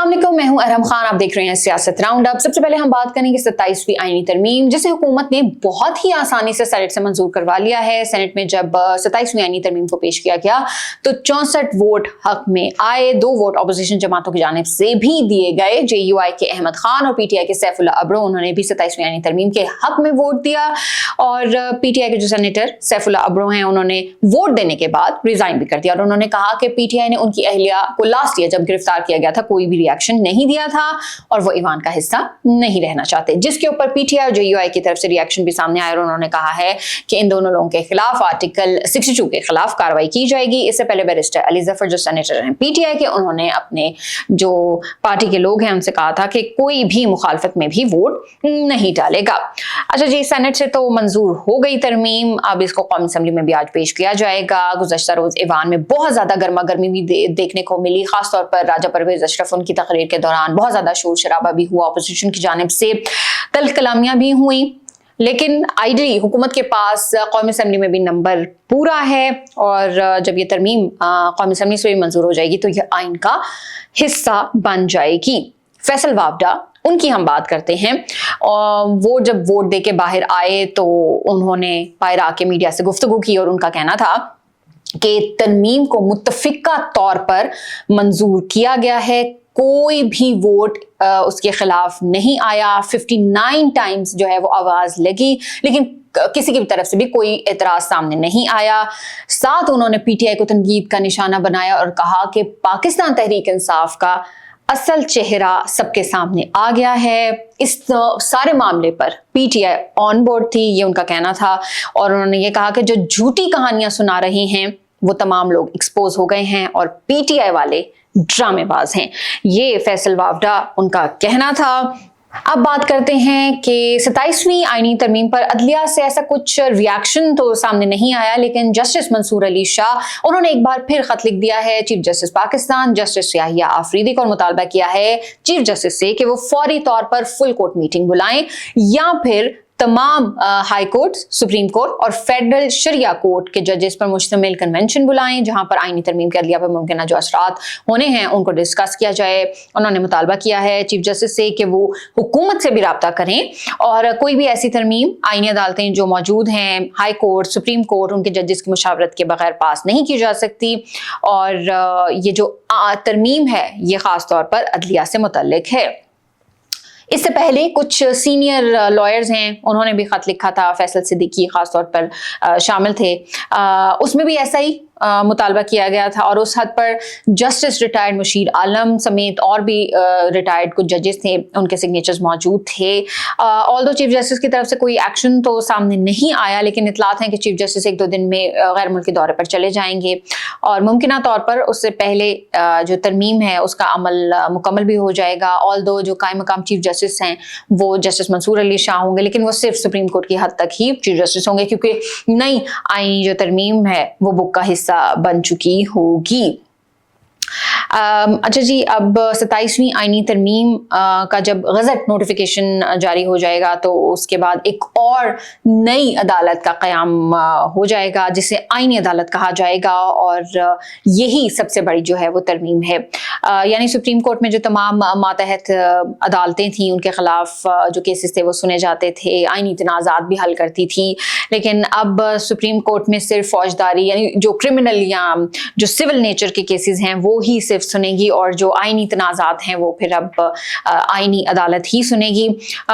अस्सलाम वालेकुम, मैं हूं अरहम खान। आप देख रहे हैं सियासत राउंड अप। सबसे पहले हम बात करेंगे 27वीं आईनी तरमीम, जिसे हुकूमत ने बहुत ही आसानी से सेनेट से मंजूर करवा लिया है। सेनेट में जब 27वीं आईनी तरमीम को पेश किया गया तो 64 वोट हक में आए, 2 वोट अपोजिशन जमातों की जानिब से भी दिए गए। JUI के अहमद खान और PTI के सैफुल्लाह अब्रो, उन्होंने भी 27वीं आईनी तरमीम के हक में वोट दिया। और PTI के जो सेनेटर सैफुल्लाह अब्रो हैं, उन्होंने वोट देने के बाद रिजाइन भी कर दिया और उन्होंने कहा कि PTI ने उनकी अहलिया को लास्ट ईयर जब गिरफ्तार किया गया था कोई भी रिएक्शन नहीं दिया था और वो ईवान का हिस्सा नहीं रहना चाहते, जिसके ऊपर PTI और JUI की तरफ से रिएक्शन भी सामने आया और उन्होंने कहा है कि इन दोनों लोगों के खिलाफ आर्टिकल 62 के खिलाफ कार्रवाई की जाएगी। इससे पहले बैरिस्टर अली जफर जो सेनेटर हैं PTI के, उन्होंने अपने जो पार्टी के लोग हैं उनसे कहा था कि कोई भी मुखालफत में भी वोट नहीं डालेगा। अच्छा जी, सेनेट से तो मंजूर हो गई तरमीम, अब इसको कौमी असम्बली में भी आज पेश किया जाएगा। गुज़श्ता रोज ईवान में बहुत ज्यादा गर्मा गर्मी भी देखने को मिली, खासतौर पर राजा परवेज अशरफ उनकी तकरीर के दौरान बहुत ज्यादा शोर शराबा भी हुआ, अपोजिशन की जानिब से तल्ख कलामियां भी हुई। लेकिन आइडली हुकूमत के पास कौमी असम्बली में भी नंबर पूरा है और जब ये तरमीम कौमी असम्बली से भी मंजूर हो जाएगी तो यह आइन का हिस्सा बन जाएगी। फैसल वावडा, उनकी हम बात करते हैं। वो जब वोट दे के बाहर आए तो उन्होंने बाहर आके मीडिया से गुफ्तगू की और उनका कहना था कि तरमीम को मुत्तफिका तौर पर मंजूर किया गया है, कोई भी वोट उसके खिलाफ नहीं आया। 59 टाइम्स जो है वो आवाज लगी, लेकिन किसी की भी तरफ से भी कोई एतराज सामने नहीं आया। साथ उन्होंने PTI को तनकीद का निशाना बनाया और कहा कि पाकिस्तान तहरीक इंसाफ का असल चेहरा सबके सामने आ गया है। इस सारे मामले पर PTI ऑन बोर्ड थी, ये उनका कहना था। और उन्होंने ये कहा कि जो झूठी कहानियां सुना रहे हैं वो तमाम लोग एक्सपोज हो गए हैं और PTI वाले ड्रामेबाज हैं, ये फैसल वावडा उनका कहना था। अब बात करते हैं कि 27वीं आईनी तरमीम पर अदलिया से ऐसा कुछ रिएक्शन तो सामने नहीं आया, लेकिन जस्टिस मंसूर अली शाह, उन्होंने एक बार फिर खत लिख दिया है chief justice Pakistan justice Yahya Afridi को और मुतालबा किया है चीफ जस्टिस से कि वो फौरी तौर पर फुल कोर्ट मीटिंग बुलाएं या फिर तमाम हाई कोर्ट, सुप्रीम कोर्ट और फेडरल शरिया कोर्ट के जजेस पर मुश्तमिल कन्वेंशन बुलाएं, जहां पर आईनी तरमीम के अदलिया पर मुमकिन जो असरात होने हैं उनको डिस्कस किया जाए। उन्होंने मुतालबा किया है चीफ जस्टिस से कि वो हुकूमत से भी राब्ता करें और कोई भी ऐसी तरमीम आईनी अदालतें जो मौजूद हैं, हाई कोर्ट, सुप्रीम कोर्ट, उनके जजेस की मुशावरत के बगैर पास नहीं की जा सकती। और ये जो तरमीम है ये खास तौर पर अदलिया से मुतल्लिक है। इससे पहले कुछ सीनियर लॉयर्स हैं, उन्होंने भी खत लिखा था, फैसल सिद्दीकी खास तौर पर शामिल थे। उसमें भी ऐसा ही मुतालबा किया गया था और उस हद पर जस्टिस रिटायर्ड मुशीर आलम समेत और भी रिटायर्ड कुछ जजेस थे, उनके सिग्नेचर्स मौजूद थे। ऑल्दो चीफ जस्टिस की तरफ से कोई एक्शन तो सामने नहीं आया, लेकिन इतलात हैं कि चीफ जस्टिस 1-2 दिन में गैर मुल्की दौरे पर चले जाएंगे और मुमकिन तौर पर उससे पहले जो तरमीम है उसका अमल मुकम्मल भी हो जाएगा। ऑल्दो जो कायम मकाम चीफ जस्टिस हैं वो जस्टिस मंसूर अली शाह होंगे, लेकिन वो सिर्फ सुप्रीम कोर्ट की हद तक ही चीफ जस्टिस होंगे क्योंकि नई आईनी जो तरमीम है वो बुक का हिस्सा बन चुकी होगी। अच्छा जी, अब 27वीं आईनी तरमीम का जब गज़ट नोटिफिकेशन जारी हो जाएगा तो उसके बाद एक और नई अदालत का क़याम हो जाएगा जिसे आईनी अदालत कहा जाएगा और यही सबसे बड़ी जो है वो तरमीम है। यानी सुप्रीम कोर्ट में जो तमाम मातहत अदालतें थीं उनके ख़िलाफ़ जो केसेस थे वो सुने जाते थे, आईनी तनाज़ात भी हल करती थी, लेकिन अब सुप्रीम कोर्ट में सिर्फ फौजदारी यानी जो क्रिमिनल या जो सिविल नेचर के केसेस हैं वो ही सिर्फ सुनेगी और जो आईनी तनाज़ात हैं वो फिर अब आईनी अदालत ही सुनेगी।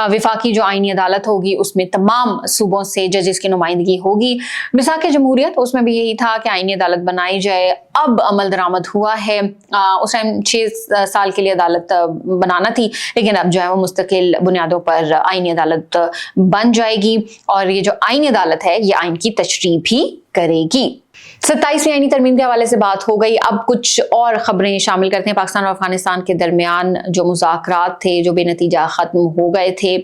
विफाकी जो आईनी अदालत होगी उसमें तमाम सूबों से जजेस की नुमाइंदगी होगी। मिसाक जमहूरियत उसमें भी यही था कि आईनी अदालत बनाई जाए, अब अमल दरामद हुआ है। उस टाइम 6 साल के लिए अदालत बनाना थी, लेकिन अब जो है वो मुस्तकिल बुनियादों पर आईनी अदालत बन जाएगी और ये जो आईनी अदालत है ये आइन की तशरीह भी करेगी। 27वीं आईनी तरमीम के हवाले से बात हो गई। अब कुछ और खबरें शामिल करते हैं। पाकिस्तान और अफगानिस्तान के दरमियान जो मुज़ाकरात थे जो बेनतीजा ख़त्म हो गए थे,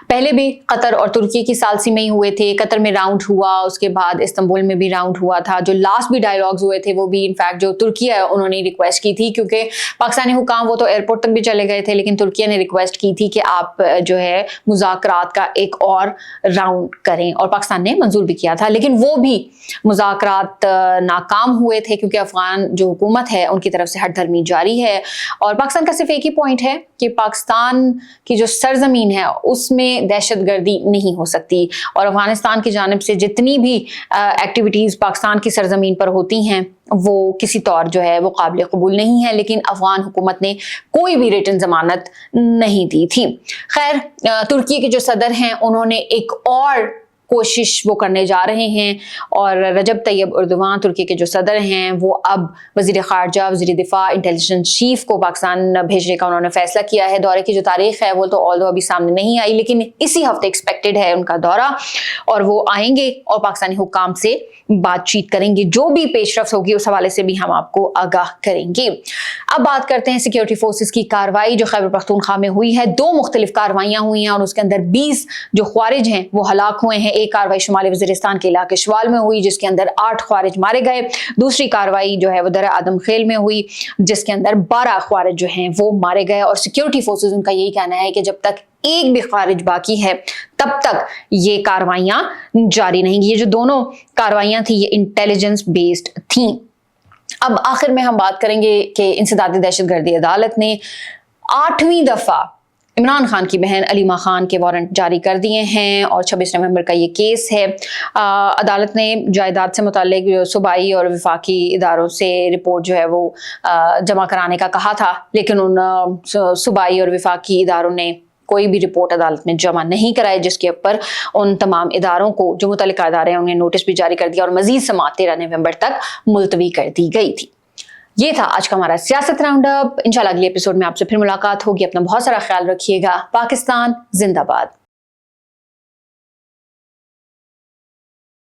पहले भी कतर और तुर्की की सालसी में ही हुए थे। कतर में राउंड हुआ, उसके बाद इस्तांबुल में भी राउंड हुआ था। जो लास्ट भी डायलॉग्स हुए थे वो भी इनफैक्ट जो तुर्की है उन्होंने रिक्वेस्ट की थी, क्योंकि पाकिस्तानी हुकाम वो तो एयरपोर्ट तक भी चले गए थे, लेकिन तुर्की ने रिक्वेस्ट की थी कि आप जो है मुज़ाकरात का एक और राउंड करें, और पाकिस्तान ने मंजूर भी किया था। लेकिन वो भी मुज़ाकरात नाकाम हुए थे, क्योंकि अफगान जो हुकूमत है उनकी तरफ से हट धर्मी जारी है। और पाकिस्तान का सिर्फ एक ही पॉइंट है कि पाकिस्तान की जो सरजमीन है उसमें दहशतगर्दी नहीं हो सकती, और अफगानिस्तान की जानिब से जितनी भी एक्टिविटीज़ पाकिस्तान की सरजमीन पर होती हैं वो किसी तौर जो है वो काबिल कबूल नहीं है। लेकिन अफगान हुकूमत ने कोई भी रिटन जमानत नहीं दी थी। खैर, तुर्की के जो सदर हैं उन्होंने एक और कोशिश वो करने जा रहे हैं, और रजब तैयब एर्दोगान तुर्की के जो सदर हैं वो अब वज़ीर ख़ारजा, वज़ीर दिफा, इंटेलिजेंस चीफ को पाकिस्तान भेजने का उन्होंने फैसला किया है। दौरे की जो तारीख है वो तो ऑल्दो अभी सामने नहीं आई, लेकिन इसी हफ्ते एक्सपेक्टेड है उनका दौरा, और वो आएंगे और पाकिस्तानी हुकाम से बातचीत करेंगे। जो भी पेशरफ्त होगी उस हवाले से भी हम आपको आगाह करेंगे। अब बात करते हैं सिक्योरिटी फोर्सेस की कार्रवाई जो खैबर पख्तूनख्वा में हुई है। 2 मुख्तलिफ कार्रवाइयाँ हुई हैं और उसके अंदर 20 जो ख्वारिज हैं वो हलाक हुए हैं। एक कार्रवाई शुमाली वज़ीरिस्तान के इलाके शवाल में हुई जिसके अंदर 8 ख्वारिज मारे गए। दूसरी कार्रवाई जो है वो दर आदम खेल में हुई जिसके अंदर 12 ख्वारिज जो हैं वो मारे गए। और सिक्योरिटी फोर्सेस उनका यही कहना है कि जब तक एक भी खारिज बाकी है तब तक ये कार्रवाइयां जारी रहेंगी। ये जो दोनों कार्रवाइयां थी ये इंटेलिजेंस बेस्ड थी। अब आखिर में हम बात करेंगे कि इंसदादी दहशतगर्दी अदालत ने 8वीं दफा इमरान खान की बहन अलीमा खान के वारंट जारी कर दिए हैं और 26 नवंबर का ये केस है। अदालत ने जायदाद से मुताल्लिक सूबाई और वफाकी इदारों से रिपोर्ट जो है वो जमा कराने का कहा था, लेकिन उन सूबाई और वफाकी इदारों ने कोई भी रिपोर्ट अदालत में जमा नहीं कराई, जिसके ऊपर उन तमाम इदारों को जो मुतल्लिका इदारे हैं उन्हें नोटिस भी जारी कर दिया और मजीद समाअत 13 नवंबर तक मुलतवी कर दी गई थी। ये था आज का हमारा सियासत राउंड अप। इंशाल्लाह अगले एपिसोड में आपसे फिर मुलाकात होगी। अपना बहुत सारा ख्याल रखिएगा। पाकिस्तान जिंदाबाद।